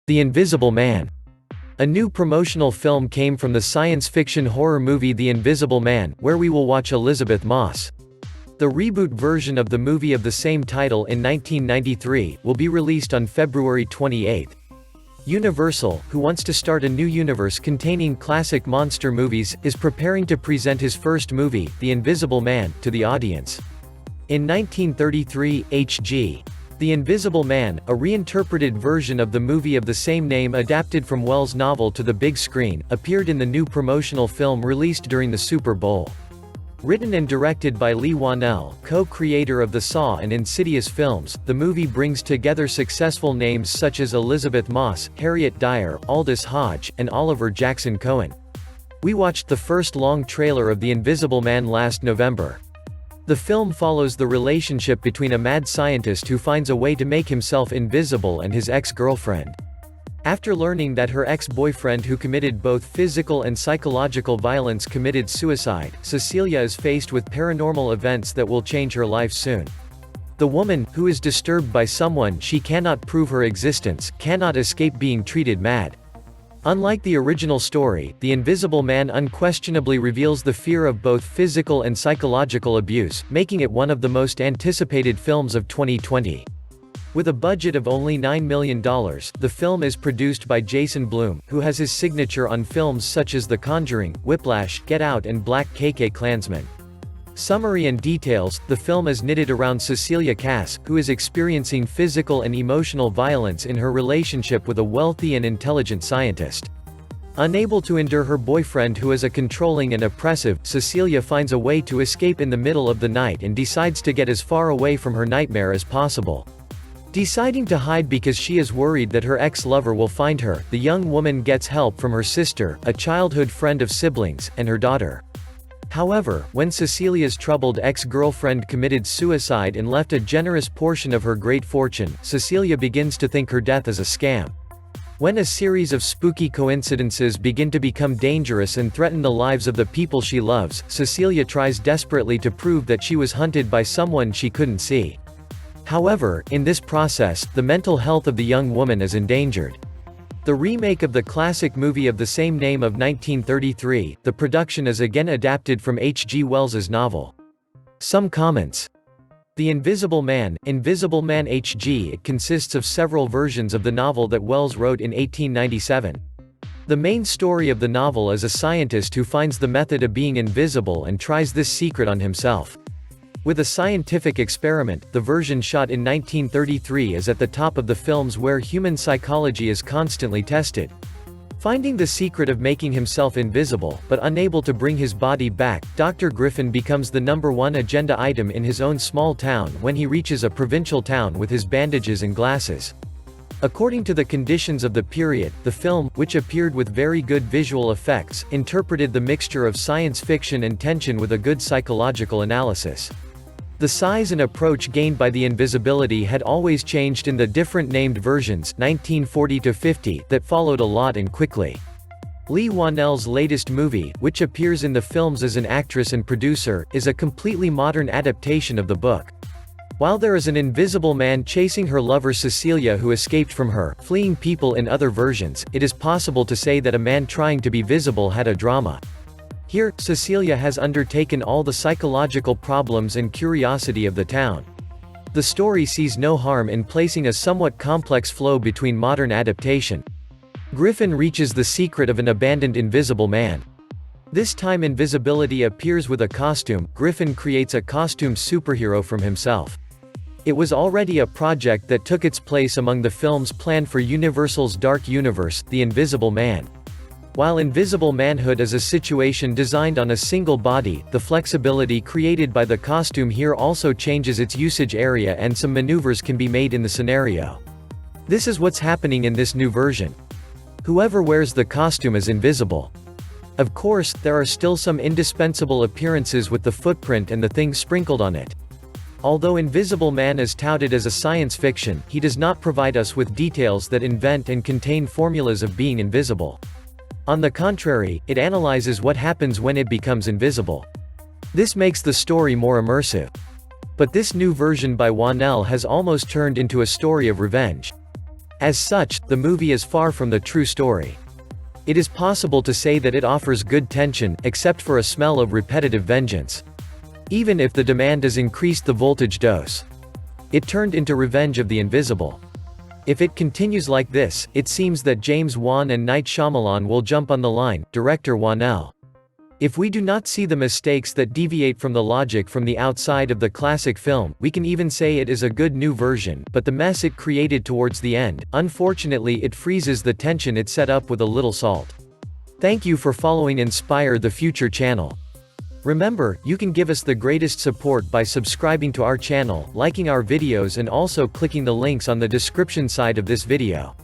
The Invisible Man. A new promotional film came from the science fiction horror movie The Invisible Man, where we will watch Elisabeth Moss. The reboot version of the movie of the same title in 1993, will be released on February 28. Universal, who wants to start a new universe containing classic monster movies, is preparing to present his first movie, The Invisible Man, to the audience. In 1933, H.G. The Invisible Man, a reinterpreted version of the movie of the same name adapted from Wells' novel to the big screen, appeared in the new promotional film released during the Super Bowl. Written and directed by Leigh WhannellUniversal, co-creator of the Saw and Insidious films, the movie brings together successful names such as Elisabeth Moss, Harriet Dyer, Aldous Hodge, and Oliver Jackson Cohen. We watched the first long trailer of The Invisible Man last November. The film follows the relationship between a mad scientist who finds a way to make himself invisible and his ex-girlfriend. After learning that her ex-boyfriend who committed both physical and psychological violence committed suicide, Cecilia is faced with paranormal events that will change her life soon. The woman, who is disturbed by someone she cannot prove her existence, cannot escape being treated mad. Unlike the original story, The Invisible Man unquestionably reveals the fear of both physical and psychological abuse, making it one of the most anticipated films of 2020. With a budget of only $9 million, the film is produced by Jason Blum, who has his signature on films such as The Conjuring, Whiplash, Get Out and Black Klansman. Summary and details: the film is knitted around Cecilia Cass, who is experiencing physical and emotional violence in her relationship with a wealthy and intelligent scientist. Unable to endure her boyfriend who is a controlling and oppressive, Cecilia finds a way to escape in the middle of the night and decides to get as far away from her nightmare as possible. Deciding to hide because she is worried that her ex-lover will find her, the young woman gets help from her sister, a childhood friend of siblings, and her daughter. However, when Cecilia's troubled ex-girlfriend committed suicide and left a generous portion of her great fortune, Cecilia begins to think her death is a scam. When a series of spooky coincidences begin to become dangerous and threaten the lives of the people she loves, Cecilia tries desperately to prove that she was hunted by someone she couldn't see. However, in this process, the mental health of the young woman is endangered. The remake of the classic movie of the same name of 1933, the production is again adapted from H.G. Wells's novel. Some comments. The Invisible Man, Invisible Man H.G. It consists of several versions of the novel that Wells wrote in 1897. The main story of the novel is a scientist who finds the method of being invisible and tries this secret on himself. With a scientific experiment, the version shot in 1933 is at the top of the films where human psychology is constantly tested. Finding the secret of making himself invisible, but unable to bring his body back, Dr. Griffin becomes the #1 agenda item in his own small town when he reaches a provincial town with his bandages and glasses. According to the conditions of the period, the film, which appeared with very good visual effects, interpreted the mixture of science fiction and tension with a good psychological analysis. The size and approach gained by the invisibility had always changed in the different named versions 1940 to 50 that followed a lot and quickly. Leigh WhannellUniversal's latest movie, which appears in the films as an actress and producer, is a completely modern adaptation of the book. While there is an invisible man chasing her lover Cecilia who escaped from her, fleeing people in other versions, it is possible to say that a man trying to be visible had a drama. Here, Cecilia has undertaken all the psychological problems and curiosity of the town. The story sees no harm in placing a somewhat complex flow between modern adaptation. Griffin reaches the secret of an abandoned invisible man. This time invisibility appears with a costume. Griffin creates a costume superhero from himself. It was already a project that took its place among the films planned for Universal's Dark Universe, The Invisible Man. While invisible manhood is a situation designed on a single body, the flexibility created by the costume here also changes its usage area and some maneuvers can be made in the scenario. This is what's happening in this new version. Whoever wears the costume is invisible. Of course, there are still some indispensable appearances with the footprint and the things sprinkled on it. Although Invisible Man is touted as a science fiction, he does not provide us with details that invent and contain formulas of being invisible. On the contrary, it analyzes what happens when it becomes invisible. This makes the story more immersive. But this new version by WhannellUniversal has almost turned into a story of revenge. As such, the movie is far from the true story. It is possible to say that it offers good tension, except for a smell of repetitive vengeance. Even if the demand has increased the voltage dose. It turned into Revenge of the Invisible. If it continues like this, it seems that James Wan and Night Shyamalan will jump on the line, director Whannell. If we do not see the mistakes that deviate from the logic from the outside of the classic film, we can even say it is a good new version, but the mess it created towards the end, unfortunately it freezes the tension it set up with a little salt. Thank you for following Inspire the Future channel. Remember, you can give us the greatest support by subscribing to our channel, liking our videos and also clicking the links on the description side of this video.